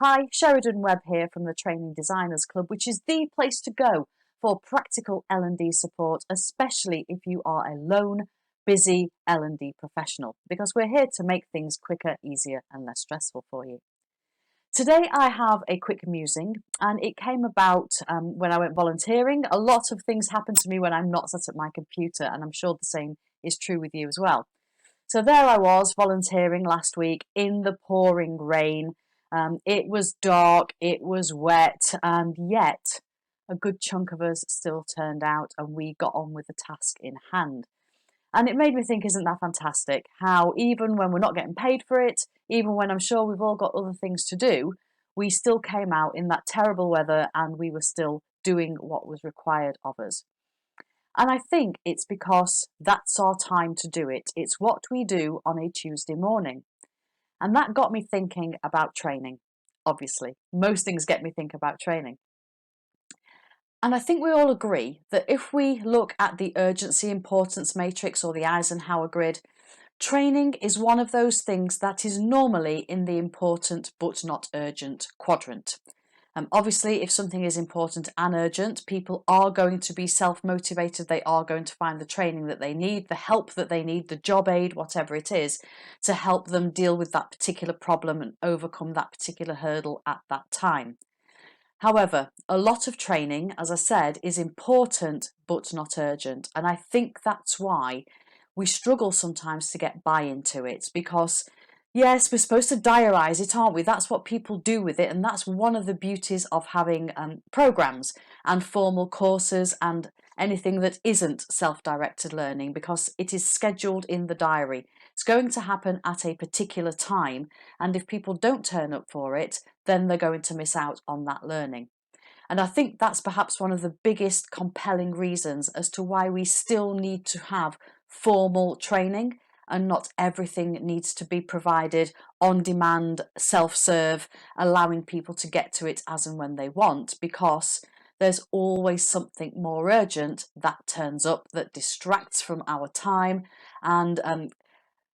Hi, Sheridan Webb here from the Training Designers Club, which is the place to go for practical L&D support, especially if you are a lone, busy L&D professional, because we're here to make things quicker, easier and less stressful for you. Today I have a quick musing, and it came about when I went volunteering. A lot of things happen to me when I'm not sat at my computer, and I'm sure the same is true with you as well. So there I was volunteering last week in the pouring rain. It was dark, it was wet, and yet a good chunk of us still turned out and we got on with the task in hand. And it made me think, isn't that fantastic? How even when we're not getting paid for it, even when I'm sure we've all got other things to do, we still came out in that terrible weather and we were still doing what was required of us. And I think it's because that's our time to do it. It's what we do on a Tuesday morning. And that got me thinking about training, obviously. Most things get me think about training. And I think we all agree that if we look at the urgency importance matrix or the Eisenhower grid, training is one of those things that is normally in the important but not urgent quadrant. Obviously, if something is important and urgent, people are going to be self-motivated. They are going to find the training that they need, the help that they need, the job aid, whatever it is, to help them deal with that particular problem and overcome that particular hurdle at that time. However, a lot of training, as I said, is important but not urgent. And I think that's why we struggle sometimes to get buy-in to it, because yes, we're supposed to diarise it, aren't we? That's what people do with it, and that's one of the beauties of having programs and formal courses and anything that isn't self-directed learning, because it is scheduled in the diary. It's going to happen at a particular time, and if people don't turn up for it, then they're going to miss out on that learning. And I think that's perhaps one of the biggest compelling reasons as to why we still need to have formal training, and not everything needs to be provided on demand, self-serve, allowing people to get to it as and when they want, because there's always something more urgent that turns up that distracts from our time and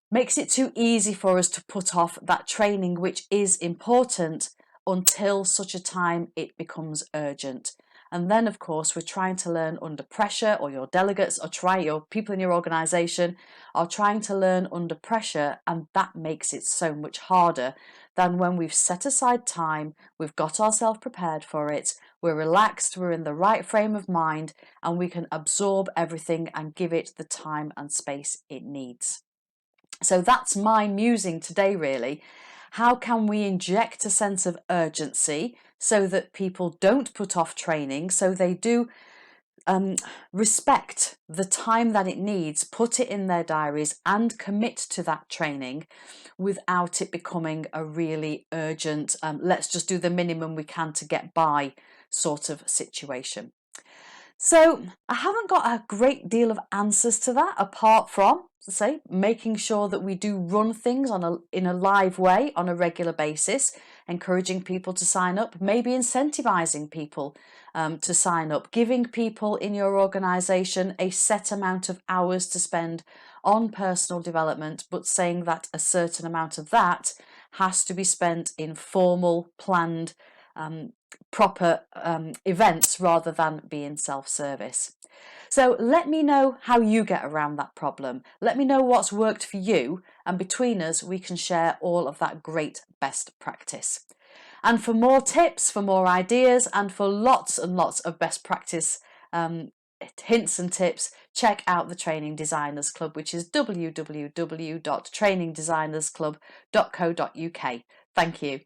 makes it too easy for us to put off that training which is important until such a time it becomes urgent. And then, of course, we're trying to learn under pressure, or your delegates or your people in your organisation are trying to learn under pressure, and that makes it so much harder than when we've set aside time, we've got ourselves prepared for it, we're relaxed, we're in the right frame of mind, and we can absorb everything and give it the time and space it needs. So that's my musing today, really. How can we inject a sense of urgency so that people don't put off training, so they do respect the time that it needs, put it in their diaries and commit to that training without it becoming a really urgent, let's just do the minimum we can to get by sort of situation. So I haven't got a great deal of answers to that, apart from, say, making sure that we do run things in a live way on a regular basis, encouraging people to sign up, maybe incentivizing people to sign up, giving people in your organisation a set amount of hours to spend on personal development, but saying that a certain amount of that has to be spent in formal, planned, proper events rather than being self-service. So let me know how you get around that problem. Let me know what's worked for you, and between us we can share all of that great best practice. And for more tips, for more ideas, and for lots and lots of best practice hints and tips, check out the Training Designers Club, which is www.trainingdesignersclub.co.uk. Thank you.